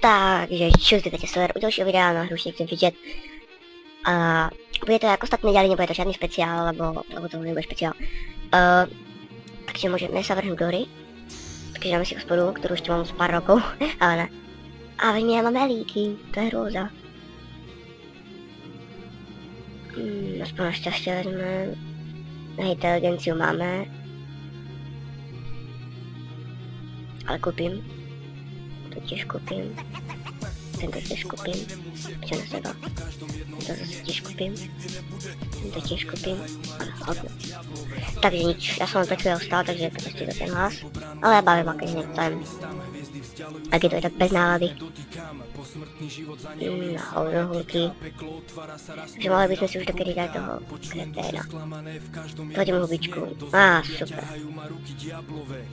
Takže čus, vítajte u dalšího videa na hru Nechcem vidět. A bude to jako ostatní dělali, nebude to žádný speciál, lebo to nebude speciál. Takže můžeme se vrhnout do hry. Takže dáme si hospodu, kterou ještě mám z pár rokov, ale ne. A ve mně máme líky, to je hrůza. Aspoň naštěstí vezmeme. Na inteligenciu máme. Ale koupím. To těž koupím. Tento těž koupím. Čo na seba. To zase těž koupím. Tento těž koupím. Ano, hodně. Takže nič, já jsem vám teď ostal, takže prostě to ten hlas. Ale já bavím aký nechcem. Tak je to i tak bez nálady. Na hovno hulky. Takže mohli bychom si už taky dát toho kreténa. Hodím hubičku. Super.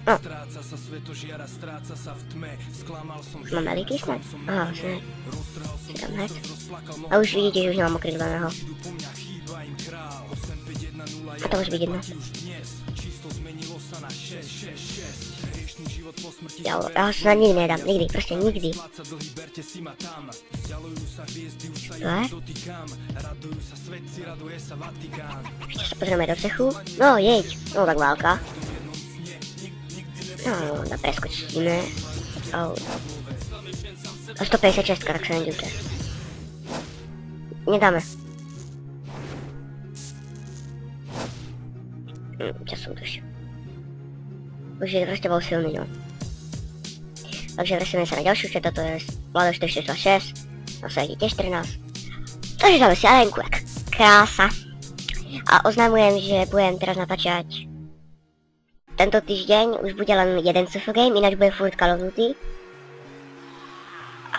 No. Máme líky snad? Vlastně. Si dám hned. A už vidíte, že už nemám okrydleného. A to může být jedno. Já se na nikdy nedám, nikdy, prostě nikdy. Ještě se pozrieme do cechu. No, jeď. No, tak válka. No, preskočíme. A 156, tak se nedívte. Nedáme. Času už. Už je prostě byl silný, no. Takže vracíme se na další účet, to je Vlado 4426, na světě 14. Takže dáme si arénku, jak krása. A oznamujem, že budem teraz natáčať. Tento týždeň už bude len jeden CF game, ináč bude furt Call of Duty.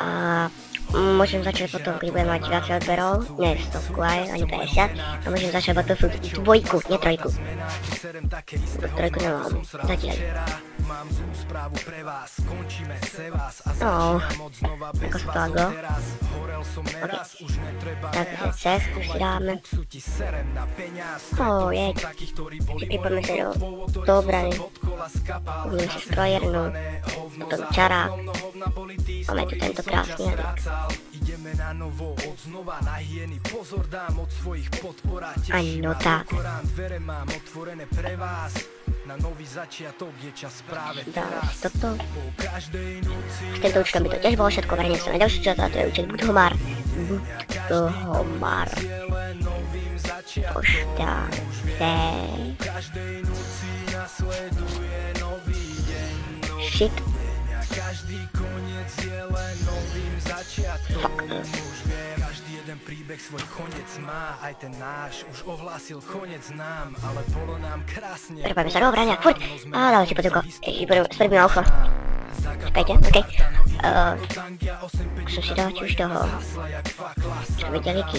A môžem začať potom, keď budem mať viacej odberov, ne 100 aj, ani 50. A môžem začať Battlefield 2, nie 3. Trojku nemám, zatiaľ. No, ako sa to lago. Ok, takže cech už si dáme. Jeď. Si pripoďme sa do obrany. Budeme si strojernú. Potom čarák. Máme tu tento krásny jazyk. Ano tak. Dáme si toto. S tento účtem by to tiež bolo všetko, vrhneme sa na ďalší čas, a to je účet Budhomar. Budhomar. Pošťate. Shit. Fuck. Každý jeden príbeh svoj koniec má, aj ten náš už ohlásil koniec nám, ale bolo nám krásne. Trebujeme sa do obrania, furt. A dáme si poďuko. Spravím na ucho. Čekajte, okej. Musím si dávať už toho. Čo videli líky.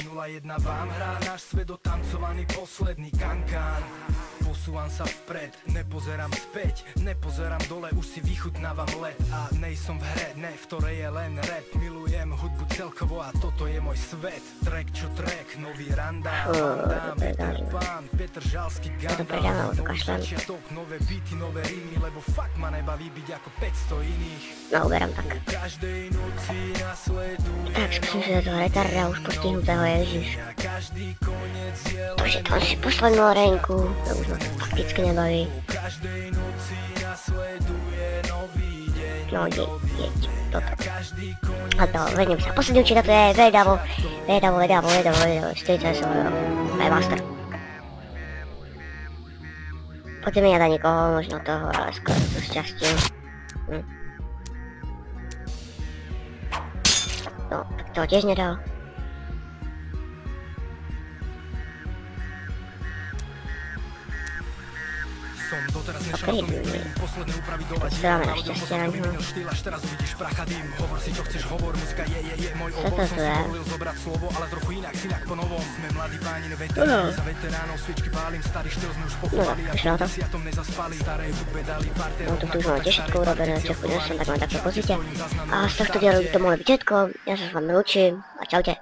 Posúvam sa vpred, nepozerám späť, nepozerám dole, už si vychutnávam let a nejsom v hre, ne v ktorej je len rap. Milujem hudbu celkovo a toto je môj svet. Track čo track, nový randám, pán, Petr Žalský, Gandalf, začiatok, nové beaty, nové rímy, lebo fakt ma nebaví byť ako 500 iných. No, uberám tak. Tak, skúsim si do toho retarda už postihnutého, ježiš. Takže tam si poslednú arénku, to už ma fakticky nebaví. No, jeď, toto. A to, vediem sa, posledný určite to je vedavo, 48 aj master. Poďme ja dať niekoho, možno toho, ale skoro to šťastie. No, tak toho tiež nedal. Ok, to dáme našťastie na ňu. Co to tu je? No tak, už na to. No to tu už mám tešitko urobené, čo chodil som, tak mám takto pozrite. A z tohto dielu to mohlo byť všetko, ja sa s vami lúčim a čaute.